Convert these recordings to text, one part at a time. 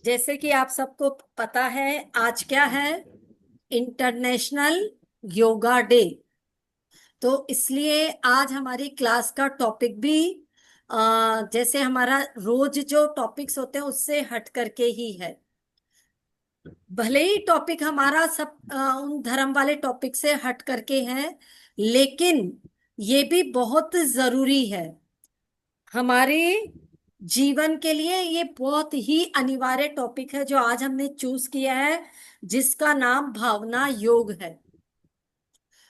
जैसे कि आप सबको पता है, आज क्या है? International yoga day. तो इसलिए आज हमारी क्लास का टॉपिक भी जैसे हमारा रोज जो टॉपिक्स होते हैं उससे हट करके ही है। भले ही टॉपिक हमारा सब उन धर्म वाले टॉपिक से हट करके है, लेकिन ये भी बहुत जरूरी है हमारे जीवन के लिए। ये बहुत ही अनिवार्य टॉपिक है जो आज हमने चूज किया है, जिसका नाम भावना योग है।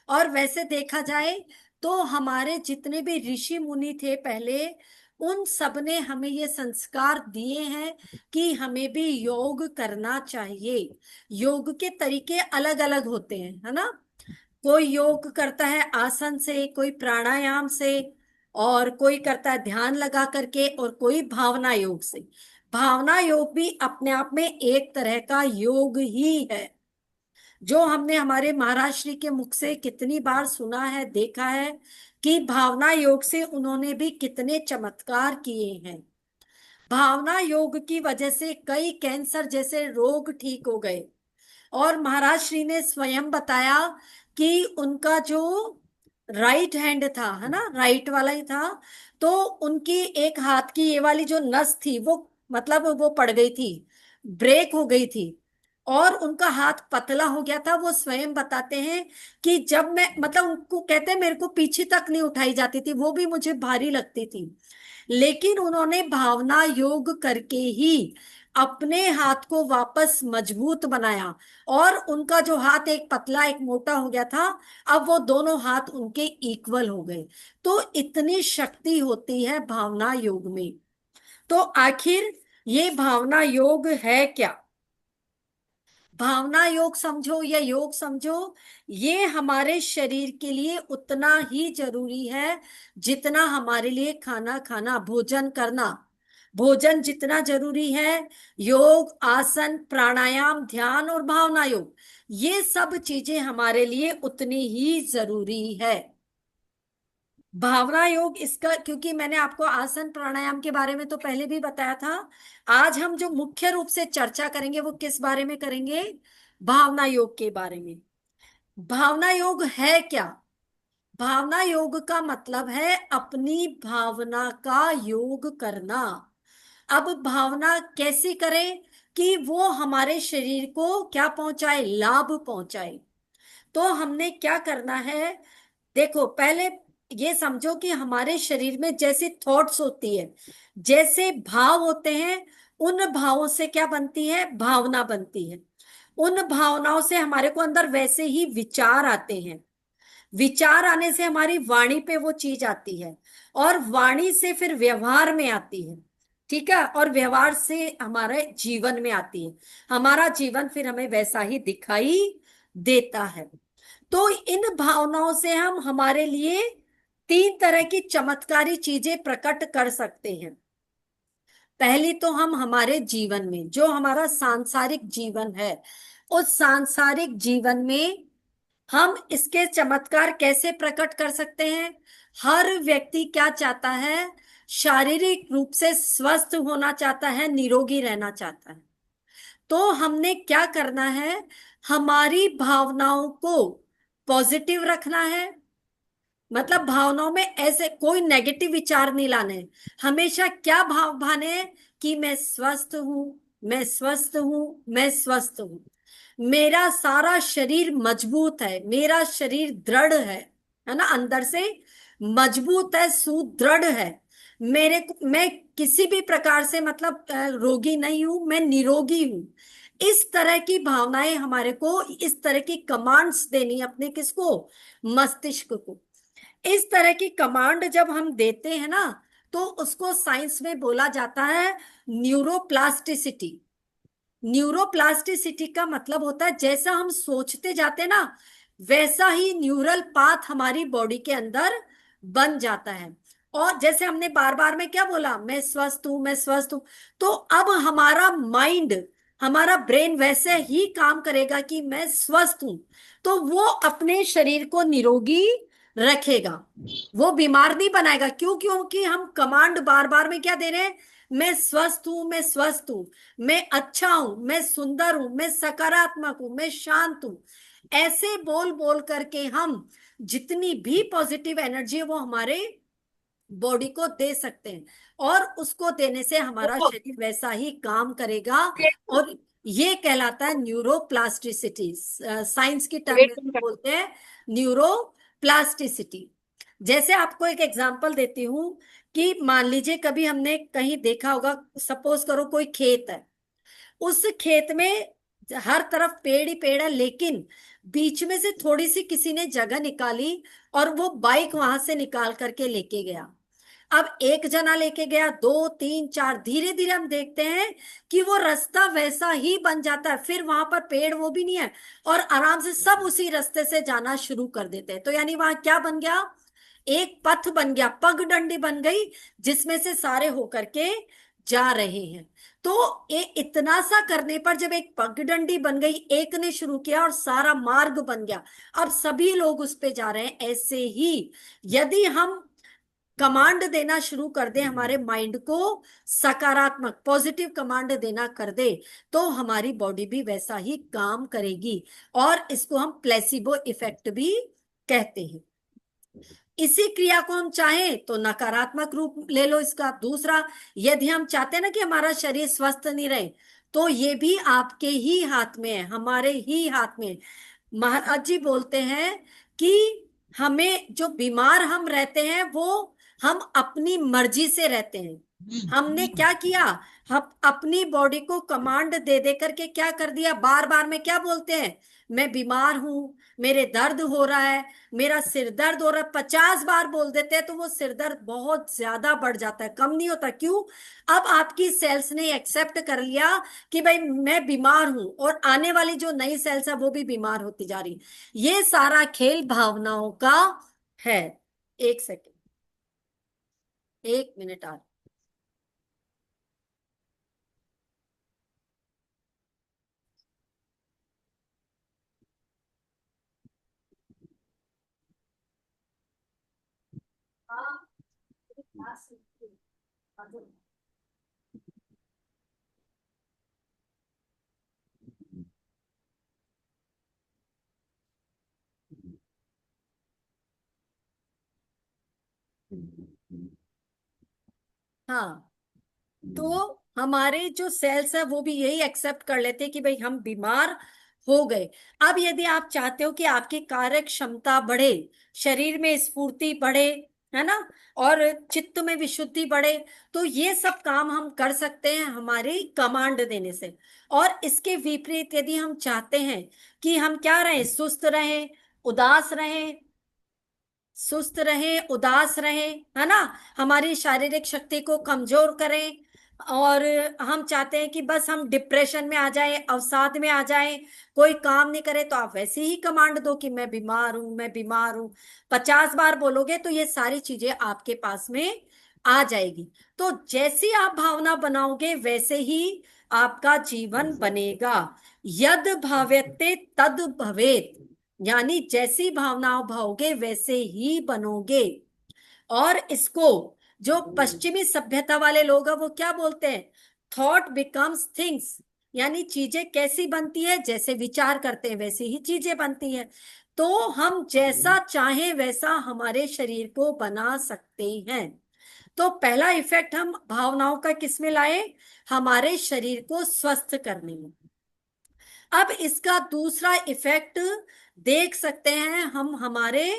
और वैसे देखा जाए तो हमारे जितने भी ऋषि मुनि थे पहले, उन सब ने हमें ये संस्कार दिए हैं कि हमें भी योग करना चाहिए। योग के तरीके अलग अलग होते हैं, है ना? कोई योग करता है आसन से, कोई प्राणायाम से, और कोई करता है ध्यान लगा करके, और कोई भावना योग से। भावना योग भी अपने आप में एक तरह का योग ही है, जो हमने हमारे महाराज श्री के मुख से कितनी बार सुना है, देखा है कि भावना योग से उन्होंने भी कितने चमत्कार किए हैं। भावना योग की वजह से कई कैंसर जैसे रोग ठीक हो गए। और महाराज श्री ने स्वयं बताया कि उनका जो राइट हैंड था, है ना, राइट वाला ही था, तो उनकी एक हाथ की ये वाली जो नस थी वो, मतलब वो पड़ गई थी, ब्रेक हो गई थी, और उनका हाथ पतला हो गया था। वो स्वयं बताते हैं कि जब मैं, मतलब उनको कहते हैं मेरे को पीछे तक नहीं उठाई जाती थी, वो भी मुझे भारी लगती थी, लेकिन उन्होंने भावना योग करके ही अपने हाथ को वापस मजबूत बनाया। और उनका जो हाथ एक पतला एक मोटा हो गया था, अब वो दोनों हाथ उनके इक्वल हो गए। तो इतनी शक्ति होती है भावना योग में। तो आखिर ये भावना योग है क्या? भावना योग समझो या योग समझो, ये हमारे शरीर के लिए उतना ही जरूरी है जितना हमारे लिए खाना खाना, भोजन करना। भोजन जितना जरूरी है, योग, आसन, प्राणायाम, ध्यान और भावना योग, ये सब चीजें हमारे लिए उतनी ही जरूरी है। भावना योग इसका, क्योंकि मैंने आपको आसन प्राणायाम के बारे में तो पहले भी बताया था। आज हम जो मुख्य रूप से चर्चा करेंगे वो किस बारे में करेंगे? भावना योग के बारे में। भावना योग है क्या? भावना योग का मतलब है अपनी भावना का योग करना। अब भावना कैसे करें कि वो हमारे शरीर को क्या पहुंचाए, लाभ पहुंचाए? तो हमने क्या करना है? देखो, पहले ये समझो कि हमारे शरीर में जैसे थॉट्स होती है, जैसे भाव होते हैं, उन भावों से क्या बनती है? भावना बनती है। उन भावनाओं से हमारे को अंदर वैसे ही विचार आते हैं। विचार आने से हमारी वाणी पे वो चीज आती है, और वाणी से फिर व्यवहार में आती है। ठीक है? और व्यवहार से हमारे जीवन में आती है। हमारा जीवन फिर हमें वैसा ही दिखाई देता है। तो इन भावनाओं से हम हमारे लिए तीन तरह की चमत्कारी चीजें प्रकट कर सकते हैं। पहली तो हम हमारे जीवन में, जो हमारा सांसारिक जीवन है, उस सांसारिक जीवन में हम इसके चमत्कार कैसे प्रकट कर सकते हैं? हर व्यक्ति क्या चाहता है? शारीरिक रूप से स्वस्थ होना चाहता है, निरोगी रहना चाहता है। तो हमने क्या करना है? हमारी भावनाओं को पॉजिटिव रखना है। मतलब भावनाओं में ऐसे कोई नेगेटिव विचार नहीं लाने। हमेशा क्या भाव भाने हैं? कि मैं स्वस्थ हूं, मैं स्वस्थ हूं, मैं स्वस्थ हूं, मेरा सारा शरीर मजबूत है, मेरा शरीर दृढ़ है ना, अंदर से मजबूत है, सुदृढ़ है। मैं किसी भी प्रकार से, मतलब रोगी नहीं हूं, मैं निरोगी हूं। इस तरह की भावनाएं हमारे को, इस तरह की कमांड्स देनी है अपने किसको? मस्तिष्क को। इस तरह की कमांड जब हम देते हैं ना, तो उसको साइंस में बोला जाता है न्यूरोप्लास्टिसिटी। न्यूरोप्लास्टिसिटी का मतलब होता है जैसा हम सोचते जाते हैं ना, वैसा ही न्यूरल पाथ हमारी बॉडी के अंदर बन जाता है। और जैसे हमने बार बार में क्या बोला, मैं स्वस्थ हूं, मैं स्वस्थ हूं, तो अब हमारा माइंड, हमारा ब्रेन वैसे ही काम करेगा कि मैं स्वस्थ हूं। तो वो अपने शरीर को निरोगी रखेगा, वो बीमार नहीं बनाएगा। क्यों? क्योंकि हम कमांड बार बार में क्या दे रहे हैं? मैं स्वस्थ हूं, मैं स्वस्थ हूं, मैं अच्छा हूं, मैं सुंदर हूं, मैं सकारात्मक हूं, मैं शांत हूं, ऐसे बोल बोल करके हम जितनी भी पॉजिटिव एनर्जी है वो हमारे बॉडी को दे सकते हैं। और उसको देने से हमारा शरीर वैसा ही काम करेगा। और ये कहलाता है न्यूरोप्लास्टिसिटी, साइंस की टर्म में बोलते हैं न्यूरोप्लास्टिसिटी। जैसे आपको एक एग्जांपल देती हूँ कि मान लीजिए कभी हमने कहीं देखा होगा, सपोज करो कोई खेत है, उस खेत में हर तरफ पेड़ ही पेड़ है, लेकिन बीच में से थोड़ी सी किसी ने जगह निकाली और वो बाइक वहां से निकाल करके लेके गया। अब एक जना लेके गया, दो, तीन, चार, धीरे धीरे हम देखते हैं कि वो रास्ता वैसा ही बन जाता है, फिर वहां पर पेड़ वो भी नहीं है, और आराम से सब उसी रास्ते से जाना शुरू कर देते हैं। तो यानी वहां क्या बन गया, एक पथ बन गया, पगडंडी बन गई, जिसमें से सारे होकर के जा रहे हैं। तो ये इतना सा करने पर जब एक पगडंडी बन गई, एक ने शुरू किया और सारा मार्ग बन गया, अब सभी लोग उस पे जा रहे हैं। ऐसे ही यदि हम कमांड देना शुरू कर दे हमारे माइंड को, सकारात्मक पॉजिटिव कमांड देना कर दे, तो हमारी बॉडी भी वैसा ही काम करेगी। और इसको हम प्लेसिबो इफेक्ट भी कहते हैं। इसी क्रिया को हम चाहें तो नकारात्मक रूप ले लो इसका। दूसरा, यदि हम चाहते हैं ना कि हमारा शरीर स्वस्थ नहीं रहे, तो ये भी आपके ही हाथ में है, हमारे ही हाथ में है। महाराज जी बोलते हैं कि हमें जो बीमार हम रहते हैं वो हम अपनी मर्जी से रहते हैं। हमने क्या किया, हम अपनी बॉडी को कमांड दे दे करके क्या कर दिया, बार बार में क्या बोलते हैं, मैं बीमार हूं, मेरे दर्द हो रहा है, मेरा सिर दर्द हो रहा है, 50 बार बोल देते हैं तो वो सिर दर्द बहुत ज्यादा बढ़ जाता है, कम नहीं होता। क्यों, अब आपकी सेल्स ने एक्सेप्ट कर लिया कि भाई मैं बीमार हूं, और आने वाली जो नई सेल्स है वो भी बीमार होती जा रही। ये सारा खेल भावनाओं का है। एक सेकेंड, एक मिनट आ। हाँ, हाँ, तो हमारे जो सेल्स है वो भी यही एक्सेप्ट कर लेते हैं कि भाई हम बीमार हो गए। अब यदि आप चाहते हो कि आपकी कार्य क्षमता बढ़े, शरीर में स्फूर्ति बढ़े, है ना, और चित्त में विशुद्धि बढ़े, तो ये सब काम हम कर सकते हैं हमारी कमांड देने से। और इसके विपरीत यदि हम चाहते हैं कि हम क्या रहें, सुस्त रहें, उदास रहें, सुस्त रहे, उदास रहे, है ना, हमारी शारीरिक शक्ति को कमजोर करें, और हम चाहते हैं कि बस हम डिप्रेशन में आ जाए, अवसाद में आ जाए, कोई काम नहीं करे, तो आप वैसे ही कमांड दो कि मैं बीमार हूं, मैं बीमार हूं। 50 बार बोलोगे तो ये सारी चीजें आपके पास में आ जाएगी। तो जैसी आप भावना बनाओगे वैसे ही आपका जीवन बनेगा। यद भाव्यते तद भवेत, यानी जैसी भावनाओं भाओगे वैसे ही बनोगे। और इसको जो पश्चिमी सभ्यता वाले लोग हैं वो क्या बोलते हैं, थॉट बिकम्स थिंग्स, यानी चीजें कैसी बनती है, जैसे विचार करते हैं वैसी ही चीजें बनती हैं। तो हम जैसा चाहें वैसा हमारे शरीर को बना सकते हैं। तो पहला इफेक्ट हम भावनाओं का किस में लाए, हमारे शरीर को स्वस्थ करने में। अब इसका दूसरा इफेक्ट देख सकते हैं हम हमारे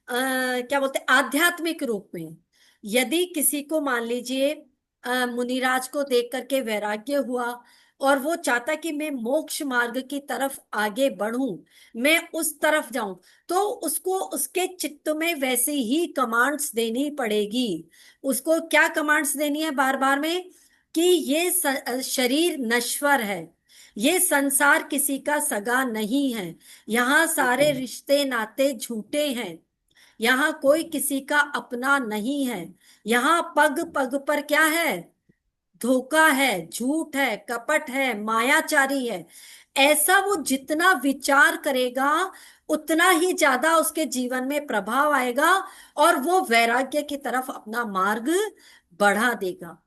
क्या बोलते हैं, आध्यात्मिक रूप में। यदि किसी को मान लीजिए मुनिराज को देख करके वैराग्य हुआ, और वो चाहता कि मैं मोक्ष मार्ग की तरफ आगे बढ़ूं, मैं उस तरफ जाऊं, तो उसको उसके चित्त में वैसे ही कमांड्स देनी पड़ेगी। उसको क्या कमांड्स देनी है बार बार में, कि ये शरीर नश्वर है, ये संसार किसी का सगा नहीं है, यहाँ सारे रिश्ते नाते झूठे हैं, यहाँ कोई किसी का अपना नहीं है, यहाँ पग पग पर क्या है, धोखा है, झूठ है, कपट है, मायाचारी है। ऐसा वो जितना विचार करेगा उतना ही ज्यादा उसके जीवन में प्रभाव आएगा, और वो वैराग्य की तरफ अपना मार्ग बढ़ा देगा।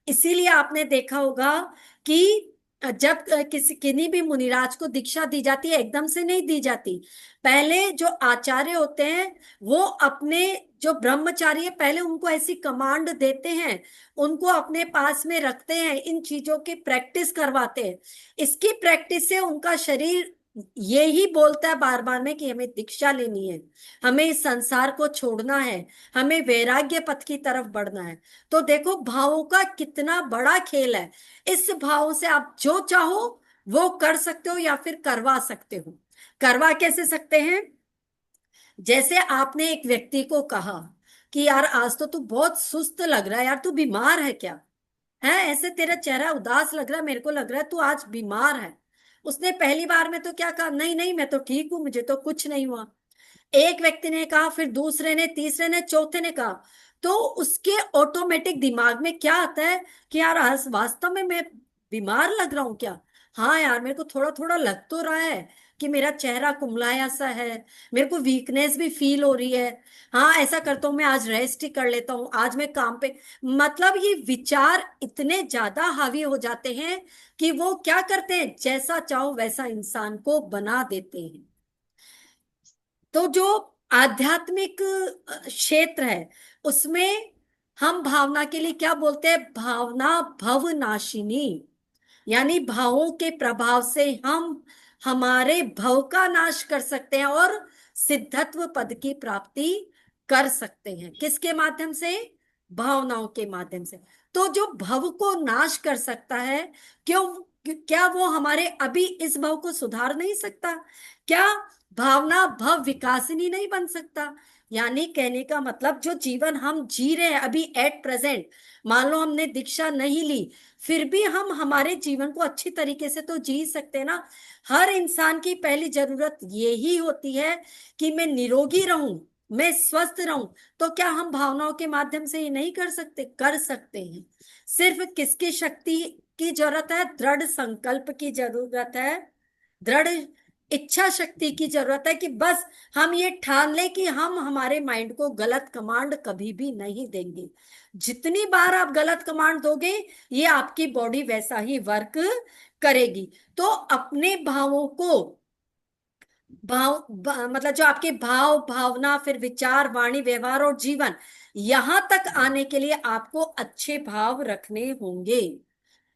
इसीलिए आपने देखा होगा कि जब किसी किन्हीं भी मुनिराज को दीक्षा दी जाती है, एकदम से नहीं दी जाती। पहले जो आचार्य होते हैं वो अपने जो ब्रह्मचारी है पहले उनको ऐसी कमांड देते हैं, उनको अपने पास में रखते हैं, इन चीजों की प्रैक्टिस करवाते हैं। इसकी प्रैक्टिस से उनका शरीर ये ही बोलता है बार बार में कि हमें दीक्षा लेनी है, हमें इस संसार को छोड़ना है, हमें वैराग्य पथ की तरफ बढ़ना है। तो देखो भावों का कितना बड़ा खेल है। इस भाव से आप जो चाहो वो कर सकते हो या फिर करवा सकते हो। करवा कैसे सकते हैं? जैसे आपने एक व्यक्ति को कहा कि यार आज तो तू बहुत सुस्त लग रहा है, यार तू बीमार है क्या? है ऐसे तेरा चेहरा उदास लग रहा है, मेरे को लग रहा है तू आज बीमार है। उसने पहली बार में तो क्या कहा, नहीं नहीं मैं तो ठीक हूं, मुझे तो कुछ नहीं हुआ। एक व्यक्ति ने कहा, फिर दूसरे ने, तीसरे ने, चौथे ने कहा। तो उसके ऑटोमेटिक दिमाग में क्या आता है कि यार आज वास्तव में मैं बीमार लग रहा हूं क्या? हाँ यार मेरे को थोड़ा थोड़ा लग तो रहा है कि मेरा चेहरा कुमलाया सा है, मेरे को वीकनेस भी फील हो रही है। हाँ ऐसा करता हूँ, मैं आज रेस्ट ही कर लेता हूँ, आज मैं काम पे। मतलब ये विचार इतने ज्यादा हावी हो जाते हैं कि वो क्या करते हैं, जैसा चाहो वैसा इंसान को बना देते हैं। तो जो आध्यात्मिक क्षेत्र है उसमें हम भावना के लिए क्या बोलते हैं, भावना भवनाशिनी। यानी भावों के प्रभाव से हम हमारे भव का नाश कर सकते हैं और सिद्धत्व पद की प्राप्ति कर सकते हैं। किसके माध्यम से? भावनाओं के माध्यम से। तो जो भव को नाश कर सकता है, क्यों? क्या वो हमारे अभी इस भव को सुधार नहीं सकता? क्या भावना भव विकासिनी नहीं बन सकता? यानी कहने का मतलब जो जीवन हम जी रहे हैं अभी एट प्रेजेंट, मान लो हमने दीक्षा नहीं ली, फिर भी हम हमारे जीवन को अच्छी तरीके से तो जी सकते हैं ना। हर इंसान की पहली जरूरत यही होती है कि मैं निरोगी रहूं, मैं स्वस्थ रहूं। तो क्या हम भावनाओं के माध्यम से ये नहीं कर सकते? कर सकते हैं। सिर्फ किसकी शक्ति की जरूरत है? दृढ़ संकल्प की जरूरत है, दृढ़ इच्छा शक्ति की जरूरत है कि बस हम ये ठान लें कि हम हमारे माइंड को गलत कमांड कभी भी नहीं देंगे। जितनी बार आप गलत कमांड दोगे ये आपकी बॉडी वैसा ही वर्क करेगी। तो अपने भावों को मतलब जो आपके भाव भावना फिर विचार वाणी व्यवहार और जीवन, यहां तक आने के लिए आपको अच्छे भाव रखने होंगे।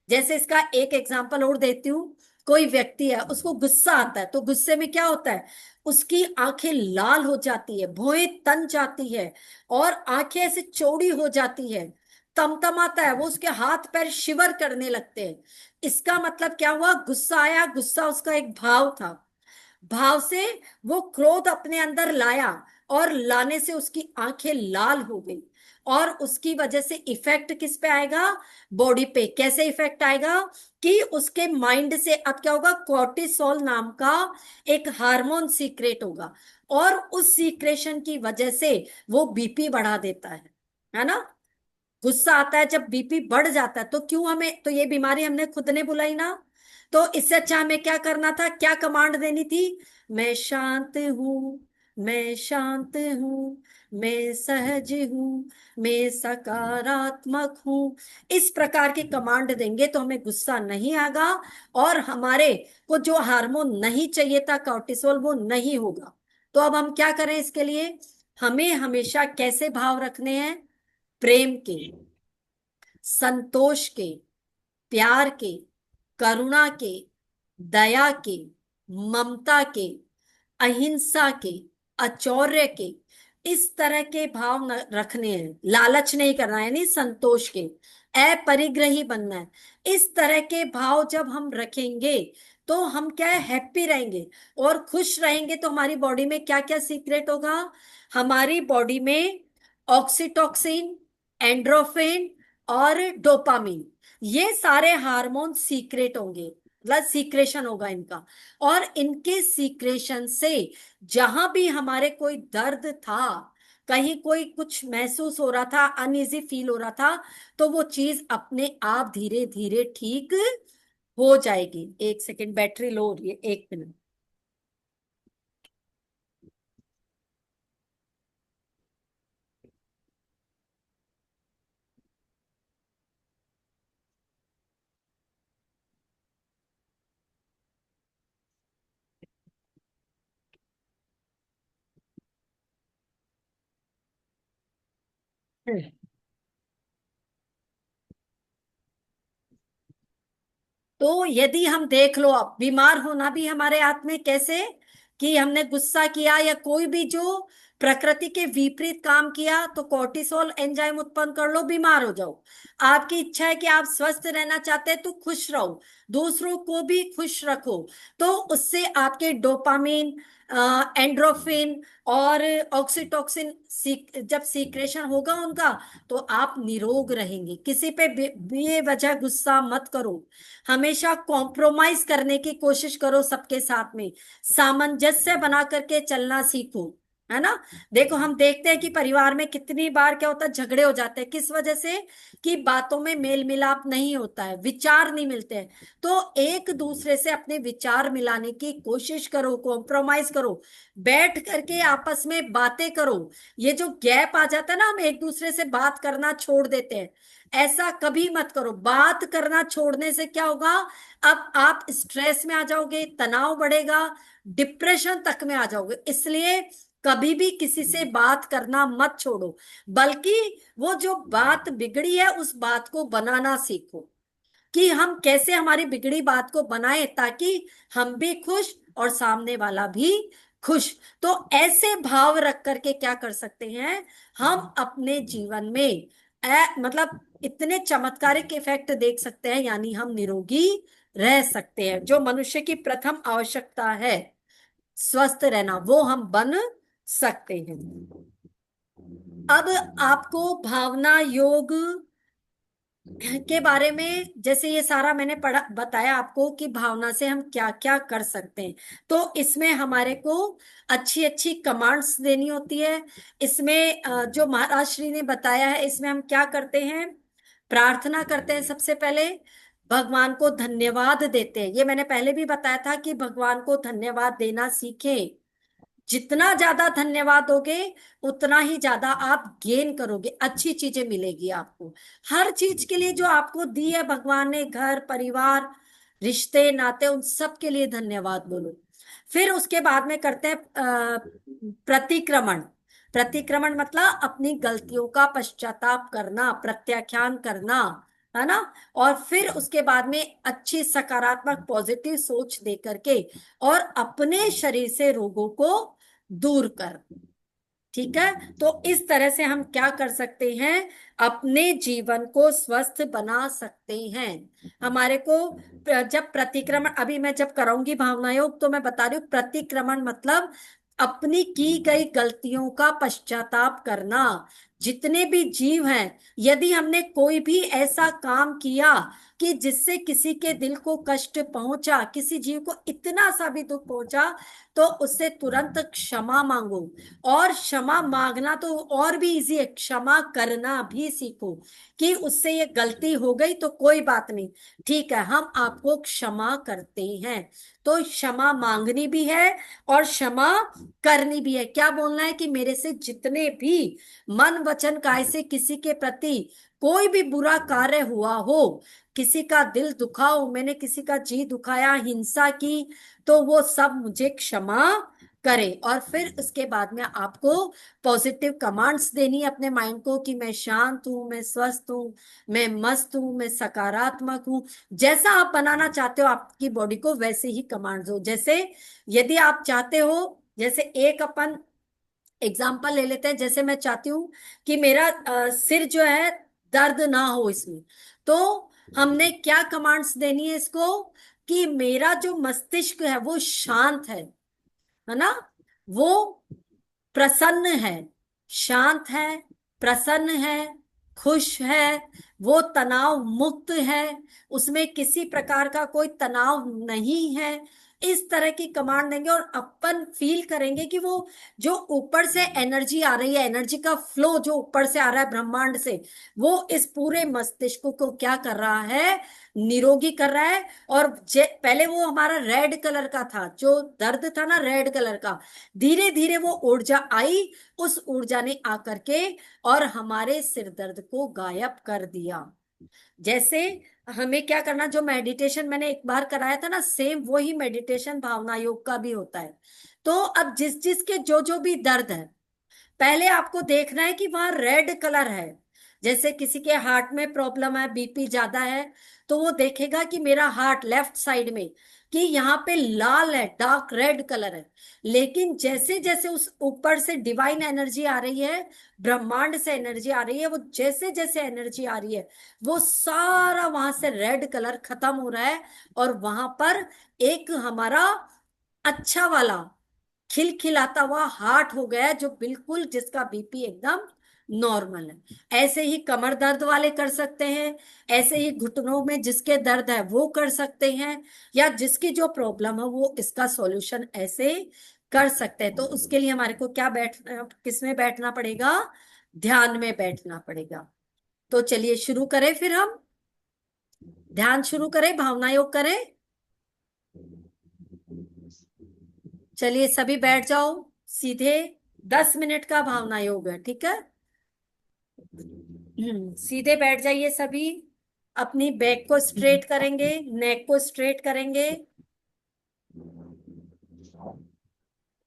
जैसे इसका एक एग्जांपल और देती हूँ। कोई व्यक्ति है उसको गुस्सा आता है, तो गुस्से में क्या होता है, उसकी आंखें लाल हो जाती है, भौहें तन जाती है और आंखें ऐसे चौड़ी हो जाती है, तमतमाता है वो, उसके हाथ पैर शिवर करने लगते हैं। इसका मतलब क्या हुआ, गुस्सा आया, गुस्सा उसका एक भाव था, भाव से वो क्रोध अपने अंदर लाया और लाने से उसकी आंखें लाल हो गई। और उसकी वजह से इफेक्ट किस पे आएगा, बॉडी पे। कैसे इफेक्ट आएगा कि उसके माइंड से अब क्या होगा, कॉर्टिसोल नाम का एक हार्मोन सीक्रेट होगा और उस सीक्रेशन की वजह से वो बीपी बढ़ा देता है ना। गुस्सा आता है जब, बीपी बढ़ जाता है, तो क्यों हमें, तो ये बीमारी हमने खुद ने बुलाई ना। तो इससे अच्छा हमें क्या करना था, क्या कमांड देनी थी, मैं शांत हूं, मैं शांत हूं, मैं सहज हूं, मैं सकारात्मक हूं। इस प्रकार की कमांड देंगे तो हमें गुस्सा नहीं आएगा और हमारे को जो हार्मोन नहीं चाहिए था कॉर्टिसोल वो नहीं होगा। तो अब हम क्या करें इसके लिए, हमें हमेशा कैसे भाव रखने हैं, प्रेम के, संतोष के, प्यार के, करुणा के, दया के, ममता के, अहिंसा के, अचौर्य के, इस तरह के भाव रखने हैं। लालच नहीं करना है, यानी संतोष के, अपरिग्रही बनना है। इस तरह के भाव जब हम रखेंगे तो हम क्या है, हैप्पी रहेंगे और खुश रहेंगे। तो हमारी बॉडी में क्या क्या सीक्रेट होगा, हमारी बॉडी में ऑक्सीटॉक्सिन, एंड्रोफिन और डोपामिन, ये सारे हार्मोन सीक्रेट होंगे, मतलब सीक्रेशन होगा इनका। और इनके सीक्रेशन से जहां भी हमारे कोई दर्द था, कहीं कोई कुछ महसूस हो रहा था, अनइजी फील हो रहा था, तो वो चीज अपने आप धीरे धीरे ठीक हो जाएगी। एक सेकेंड, बैटरी लो हो रही है, एक मिनट। तो यदि हम देख लो, अब बीमार होना भी हमारे हाथ में, कैसे? कि हमने गुस्सा किया या कोई भी जो प्रकृति के विपरीत काम किया, तो कोर्टिसोल एंजाइम उत्पन्न कर लो, बीमार हो जाओ। आपकी इच्छा है कि आप स्वस्थ रहना चाहते हैं तो खुश रहो, दूसरों को भी खुश रखो। तो उससे आपके डोपामिन, एंड्रोफिन और ऑक्सीटोसिन जब सीक्रेशन होगा उनका, तो आप निरोग रहेंगे। किसी पे बेवजह गुस्सा मत करो, हमेशा कॉम्प्रोमाइज करने की कोशिश करो, सबके साथ में सामंजस्य बना करके चलना सीखो, है ना। देखो, हम देखते हैं कि परिवार में कितनी बार क्या होता है, झगड़े हो जाते हैं, किस वजह से? कि बातों में मेल मिलाप नहीं होता है, विचार नहीं मिलते हैं। तो एक दूसरे से अपने विचार मिलाने की कोशिश करो, कॉम्प्रोमाइज करो, बैठ करके आपस में बातें करो। ये जो गैप आ जाता है ना, हम एक दूसरे से बात करना छोड़ देते हैं, ऐसा कभी मत करो। बात करना छोड़ने से क्या होगा? अब आप स्ट्रेस में आ जाओगे, तनाव बढ़ेगा, डिप्रेशन तक में आ जाओगे। इसलिए कभी भी किसी से बात करना मत छोड़ो, बल्कि वो जो बात बिगड़ी है उस बात को बनाना सीखो, कि हम कैसे हमारी बिगड़ी बात को बनाए, ताकि हम भी खुश और सामने वाला भी खुश। तो ऐसे भाव रख करके क्या कर सकते हैं हम अपने जीवन में, मतलब इतने चमत्कारिक इफेक्ट देख सकते हैं, यानी हम निरोगी रह सकते हैं। जो मनुष्य की प्रथम आवश्यकता है, स्वस्थ रहना, वो हम बन सकते हैं। अब आपको भावना योग के बारे में, जैसे ये सारा मैंने पढ़ा बताया आपको कि भावना से हम क्या क्या कर सकते हैं, तो इसमें हमारे को अच्छी अच्छी कमांड्स देनी होती है। इसमें जो महाराज श्री ने बताया है, इसमें हम क्या करते हैं? प्रार्थना करते हैं सबसे पहले, भगवान को धन्यवाद देते हैं। ये मैंने पहले भी बताया था कि भगवान को धन्यवाद देना सीखें। जितना ज्यादा धन्यवाद दोगे, उतना ही ज्यादा आप गेन करोगे, अच्छी चीजें मिलेगी आपको। हर चीज के लिए जो आपको दी है भगवान ने, घर परिवार रिश्ते नाते, उन सब के लिए धन्यवाद बोलो। फिर उसके बाद में करते हैं प्रतिक्रमण। प्रतिक्रमण मतलब अपनी गलतियों का पश्चाताप करना, प्रत्याख्यान करना, है ना। और फिर उसके बाद में अच्छी सकारात्मक पॉजिटिव सोच दे करके, और अपने शरीर से रोगों को दूर कर। ठीक है। तो इस तरह से हम क्या कर सकते हैं? अपने जीवन को स्वस्थ बना सकते हैं। हमारे को जब प्रतिक्रमण, अभी मैं जब कराऊंगी भावना योग, तो मैं बता रही हूँ, प्रतिक्रमण मतलब अपनी की गई गलतियों का पश्चाताप करना। जितने भी जीव हैं, यदि हमने कोई भी ऐसा काम किया कि जिससे किसी के दिल को कष्ट पहुंचा, किसी जीव को इतना सा भी दुख पहुंचा, तो उससे तुरंत क्षमा मांगो। और क्षमा मांगना तो और भी इजी है, क्षमा करना भी सीखो, कि उससे ये गलती हो गई तो कोई बात नहीं, ठीक है, हम आपको क्षमा करते हैं। तो क्षमा मांगनी भी है और क्षमा करनी भी है। क्या बोलना है? कि मेरे से जितने भी मन वचन काय से किसी के प्रति कोई भी बुरा कार्य हुआ हो, किसी का दिल दुखा हो, मैंने किसी का जी दुखाया, हिंसा की, तो वो सब मुझे क्षमा करे। और फिर उसके बाद में आपको पॉजिटिव कमांड्स देनी है अपने माइंड को, कि मैं शांत हूं, मैं स्वस्थ हूं, मैं मस्त हूं, मैं सकारात्मक हूं। जैसा आप बनाना चाहते हो आपकी बॉडी को, वैसे ही कमांड्स हो। जैसे यदि आप चाहते हो, जैसे एक अपन एग्जाम्पल ले लेते हैं, जैसे मैं चाहती हूँ कि मेरा सिर जो है दर्द ना हो इसमें, तो हमने क्या कमांड्स देनी है इसको? कि मेरा जो मस्तिष्क है वो शांत है ना, वो प्रसन्न है, शांत है, प्रसन्न है, खुश है, वो तनाव मुक्त है, उसमें किसी प्रकार का कोई तनाव नहीं है। इस तरह की कमांड देंगे, और अपन फील करेंगे कि वो जो ऊपर से एनर्जी आ रही है, एनर्जी का फ्लो जो ऊपर से आ रहा है ब्रह्मांड से, वो इस पूरे मस्तिष्क को क्या कर रहा है? निरोगी कर रहा है। और पहले वो हमारा रेड कलर का था, जो दर्द था ना रेड कलर का, धीरे धीरे वो ऊर्जा आई, उस ऊर्जा ने आकर के और हमारे सिर दर्द को गायब कर दिया। जैसे हमें क्या करना, जो मेडिटेशन मैंने एक बार कराया था ना, सेम वही मेडिटेशन भावना योग का भी होता है। तो अब जिस जिस के जो जो भी दर्द है, पहले आपको देखना है कि वहां रेड कलर है। जैसे किसी के हार्ट में प्रॉब्लम है, बीपी ज्यादा है, तो वो देखेगा कि मेरा हार्ट लेफ्ट साइड में, कि यहाँ पे लाल है, डार्क रेड कलर है। लेकिन जैसे जैसे उस ऊपर से डिवाइन एनर्जी आ रही है, ब्रह्मांड से एनर्जी आ रही है, वो जैसे जैसे एनर्जी आ रही है, वो सारा वहां से रेड कलर खत्म हो रहा है। और वहां पर एक हमारा अच्छा वाला खिलखिलाता हुआ हार्ट हो गया है, जो बिल्कुल जिसका बीपी एकदम नॉर्मल है। ऐसे ही कमर दर्द वाले कर सकते हैं, ऐसे ही घुटनों में जिसके दर्द है वो कर सकते हैं, या जिसकी जो प्रॉब्लम है वो इसका सॉल्यूशन ऐसे कर सकते हैं। तो उसके लिए हमारे को क्या बैठना, किसमें बैठना पड़ेगा? ध्यान में बैठना पड़ेगा। तो चलिए शुरू करें फिर हम, ध्यान शुरू करें, भावना योग करें। चलिए सभी बैठ जाओ सीधे। 10 मिनट का भावना योग है, ठीक है। सीधे बैठ जाइए सभी। अपनी बैक को स्ट्रेट करेंगे, नेक को स्ट्रेट करेंगे।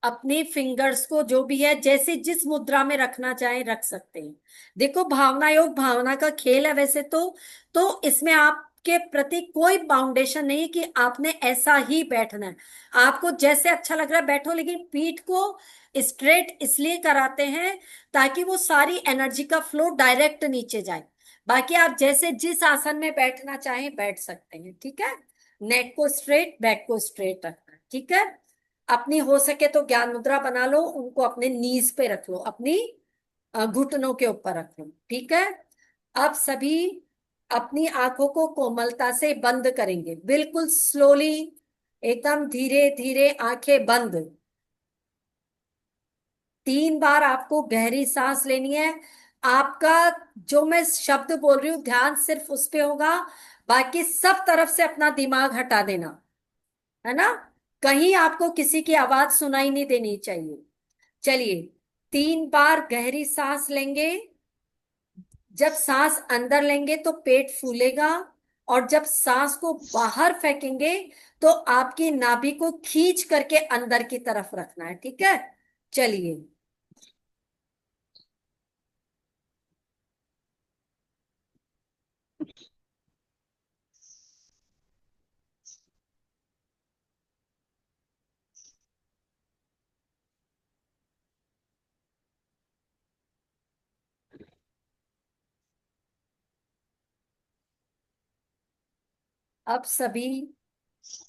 अपनी फिंगर्स को जो भी है जैसे जिस मुद्रा में रखना चाहे रख सकते हैं। देखो भावना योग भावना का खेल है वैसे तो इसमें आपके प्रति कोई बाउंडेशन नहीं कि आपने ऐसा ही बैठना है। आपको जैसे अच्छा लग रहा है बैठो, लेकिन पीठ को स्ट्रेट इसलिए कराते हैं ताकि वो सारी एनर्जी का फ्लो डायरेक्ट नीचे जाए। बाकी आप जैसे जिस आसन में बैठना चाहें बैठ सकते हैं, ठीक है। नेक को स्ट्रेट, बैक को स्ट्रेट रखना है, ठीक है। अपनी हो सके तो ज्ञान मुद्रा बना लो, उनको अपने नीज पे रख लो, अपनी घुटनों के ऊपर रख लो, ठीक है। अब सभी अपनी आंखों को कोमलता से बंद करेंगे, बिल्कुल स्लोली, एकदम धीरे धीरे आंखें बंद। 3 बार आपको गहरी सांस लेनी है। आपका जो मैं शब्द बोल रही हूं ध्यान सिर्फ उस पे होगा, बाकी सब तरफ से अपना दिमाग हटा देना, है ना। कहीं आपको किसी की आवाज सुनाई नहीं देनी चाहिए। चलिए 3 बार गहरी सांस लेंगे। जब सांस अंदर लेंगे तो पेट फूलेगा, और जब सांस को बाहर फेंकेंगे तो आपकी नाभि को खींच करके अंदर की तरफ रखना है, ठीक है। चलिए। अब सभी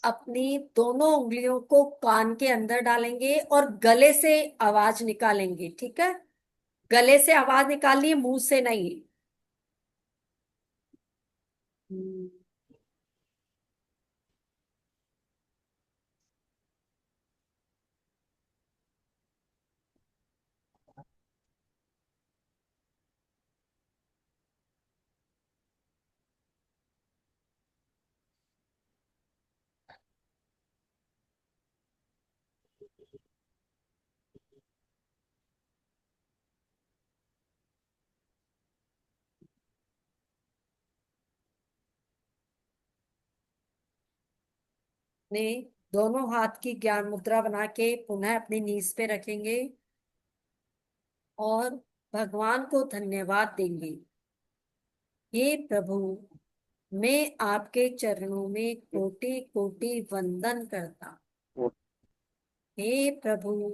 अपनी दोनों उंगलियों को कान के अंदर डालेंगे और गले से आवाज निकालेंगे, ठीक है। गले से आवाज निकालनी है, मुंह से नहीं। हम्म। ने दोनों हाथ की ज्ञान मुद्रा बना के पुनः अपनी नीज पे रखेंगे और भगवान को धन्यवाद देंगे। हे प्रभु, मैं आपके चरणों में कोटि कोटि वंदन करता। हे प्रभु,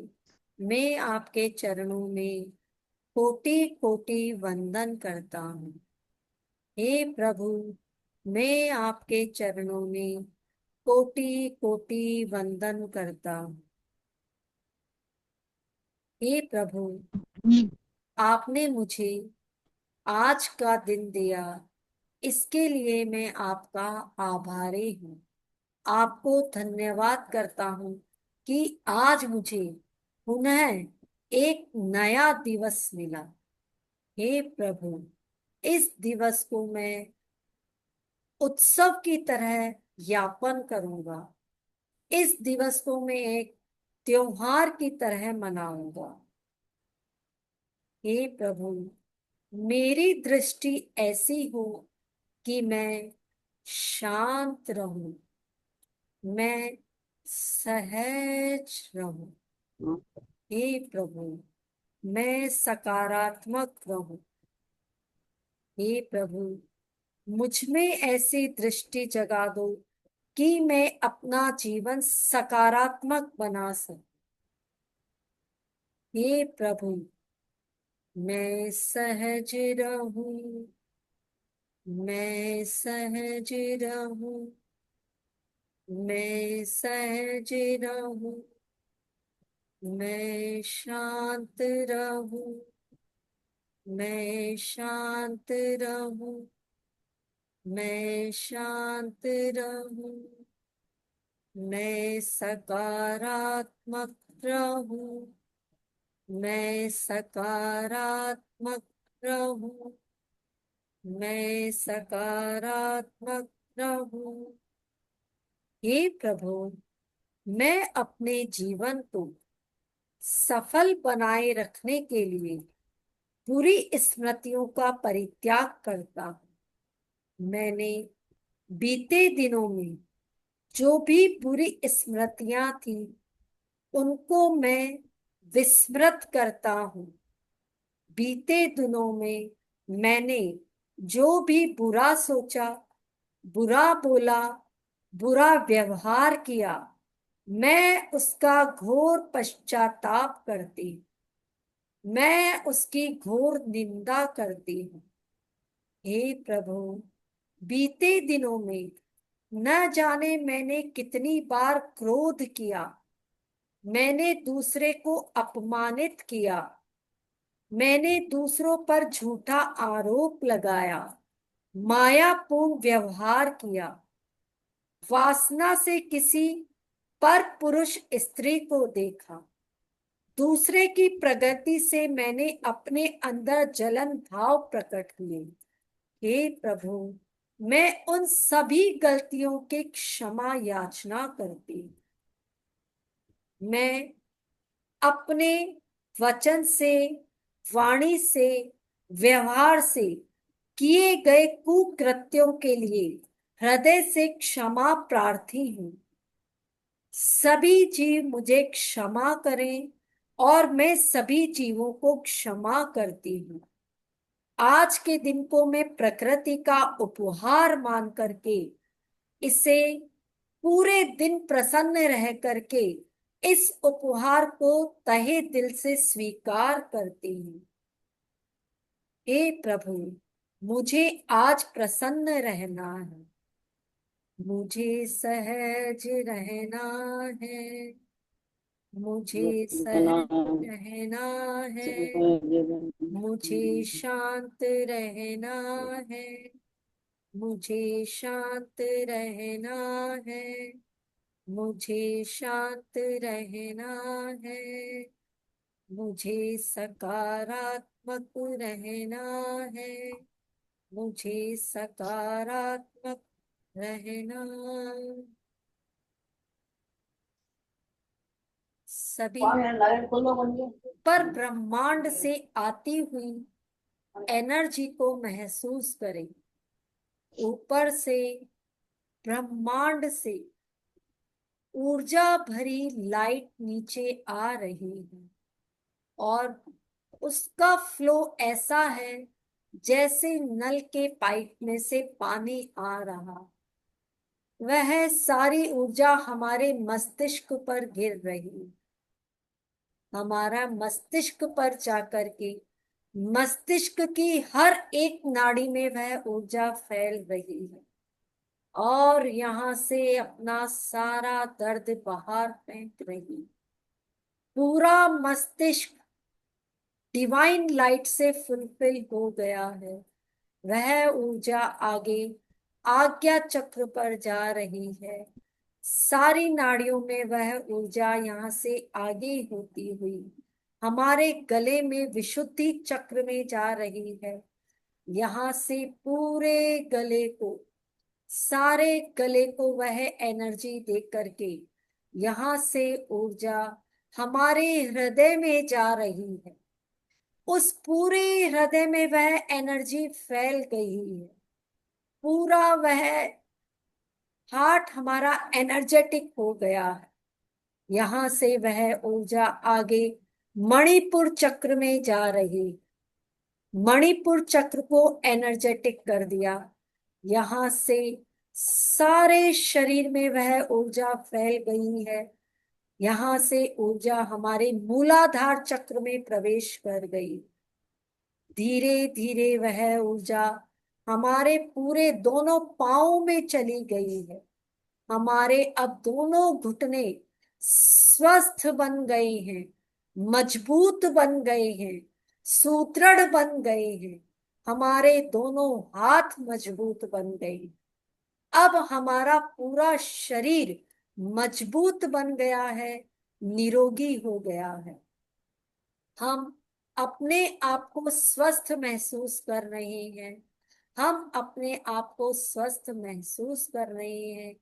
मैं आपके चरणों में कोटि कोटि वंदन करता हूँ। हे प्रभु, मैं आपके चरणों में कोटि कोटि वंदन करता हूँ। हे प्रभु, आपने मुझे आज का दिन दिया, इसके लिए मैं आपका आभारी हूँ। आपको धन्यवाद करता हूँ कि आज मुझे पुनः एक नया दिवस मिला। हे प्रभु, इस दिवस को मैं उत्सव की तरह यापन करूंगा। इस दिवस को मैं एक त्योहार की तरह मनाऊंगा। हे प्रभु, मेरी दृष्टि ऐसी हो कि मैं शांत रहूं, मैं सहज रहूं। हे प्रभु, मैं सकारात्मक रहूं। हे प्रभु, मुझ में ऐसी दृष्टि जगा दो कि मैं अपना जीवन सकारात्मक बना सकूं। हे प्रभु, मैं सहज रहूं, मैं सहज रहूं, मैं सहज रहूं, मैं शांत रहूं, मैं शांत रहूं, मैं शांत रहूं, मैं सकारात्मक रहूं, मैं सकारात्मक रहूं, मैं सकारात्मक रहूं। हे प्रभु, मैं अपने जीवन को सफल बनाए रखने के लिए बुरी स्मृतियों का परित्याग करता हूँ। मैंने बीते दिनों में जो भी बुरी स्मृतियां थी उनको मैं विस्मृत करता हूँ। बीते दिनों में मैंने जो भी बुरा सोचा, बुरा बोला, बुरा व्यवहार किया, मैं उसका घोर पश्चाताप करती हूँ। मैं उसकी घोर निंदा करती हूँ। हे प्रभु, बीते दिनों में न जाने मैंने कितनी बार क्रोध किया, मैंने दूसरे को अपमानित किया, मैंने दूसरों पर झूठा आरोप लगाया, मायापूर्ण व्यवहार किया, वासना से किसी पर पुरुष स्त्री को देखा, दूसरे की प्रगति से मैंने अपने अंदर जलन भाव प्रकट किए। हे प्रभु, मैं उन सभी गलतियों की क्षमा याचना करती हूँ। मैं अपने वचन से, वाणी से, व्यवहार से किए गए कुकृत्यों के लिए हृदय से क्षमा प्रार्थी हूँ। सभी जीव मुझे क्षमा करें और मैं सभी जीवों को क्षमा करती हूँ। आज के दिन को मैं प्रकृति का उपहार मान करके इसे पूरे दिन प्रसन्न रह करके इस उपहार को तहे दिल से स्वीकार करती हूँ। हे प्रभु, मुझे आज प्रसन्न रहना है, मुझे सहज रहना है, मुझे सहज रहना है, मुझे शांत रहना है, मुझे शांत रहना है, मुझे शांत रहना है, मुझे सकारात्मक रहना है, मुझे सकारात्मक रहना। सभी पर ब्रह्मांड से आती हुई एनर्जी को महसूस करें। ऊपर से ब्रह्मांड से ऊर्जा भरी लाइट नीचे आ रही है और उसका फ्लो ऐसा है जैसे नल के पाइप में से पानी आ रहा। वह सारी ऊर्जा हमारे मस्तिष्क पर गिर रही, हमारा मस्तिष्क पर जाकर के मस्तिष्क की हर एक नाड़ी में वह ऊर्जा फैल रही है और यहाँ से अपना सारा दर्द बाहर फेंक रही। पूरा मस्तिष्क डिवाइन लाइट से फुलफिल हो गया है। वह ऊर्जा आगे आज्ञा चक्र पर जा रही है। सारी नाड़ियों में वह ऊर्जा यहाँ से आगे होती हुई हमारे गले में विशुद्धि चक्र में जा रही है। यहाँ से पूरे गले को, सारे गले को वह एनर्जी दे करके यहाँ से ऊर्जा हमारे हृदय में जा रही है। उस पूरे हृदय में वह एनर्जी फैल गई है। पूरा वह हार्ट हमारा एनर्जेटिक हो गया है। यहाँ से वह ऊर्जा आगे मणिपुर चक्र में जा रही, मणिपुर चक्र को एनर्जेटिक कर दिया। यहां से सारे शरीर में वह ऊर्जा फैल गई है। यहां से ऊर्जा हमारे मूलाधार चक्र में प्रवेश कर गई। धीरे धीरे वह ऊर्जा हमारे पूरे दोनों पांवों में चली गई है। हमारे अब दोनों घुटने स्वस्थ बन गए हैं, मजबूत बन गए हैं, सुदृढ़ बन गए हैं। हमारे दोनों हाथ मजबूत बन गए। अब हमारा पूरा शरीर मजबूत बन गया है, निरोगी हो गया है। हम अपने आप को स्वस्थ महसूस कर रहे हैं। हम अपने आप को स्वस्थ महसूस कर रहे हैं।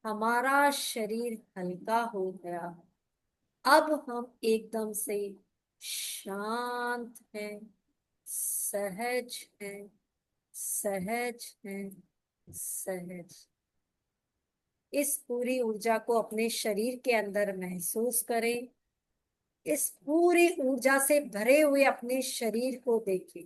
हमारा शरीर हल्का हो गया। अब हम एकदम से शांत हैं, सहज हैं, सहज हैं, सहज। इस पूरी ऊर्जा को अपने शरीर के अंदर महसूस करें। इस पूरी ऊर्जा से भरे हुए अपने शरीर को देखें।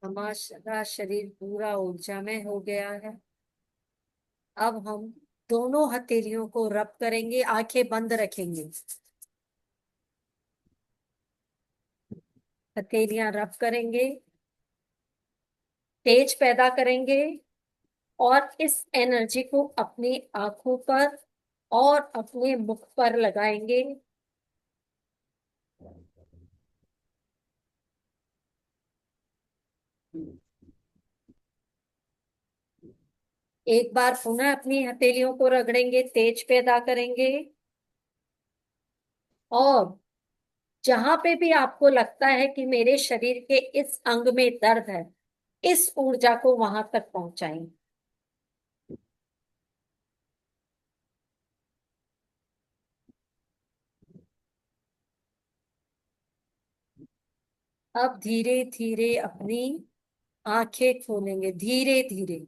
हमारा शरीर पूरा ऊर्जा में हो गया है। अब हम दोनों हथेलियों को रब करेंगे, आंखें बंद रखेंगे। हथेलियां रब करेंगे, तेज पैदा करेंगे और इस एनर्जी को अपनी आंखों पर और अपने मुख पर लगाएंगे। एक बार पुनः अपनी हथेलियों को रगड़ेंगे, तेज पैदा करेंगे और जहां पे भी आपको लगता है कि मेरे शरीर के इस अंग में दर्द है, इस ऊर्जा को वहां तक पहुंचाएंगे। अब धीरे धीरे अपनी आंखें खोलेंगे, धीरे धीरे।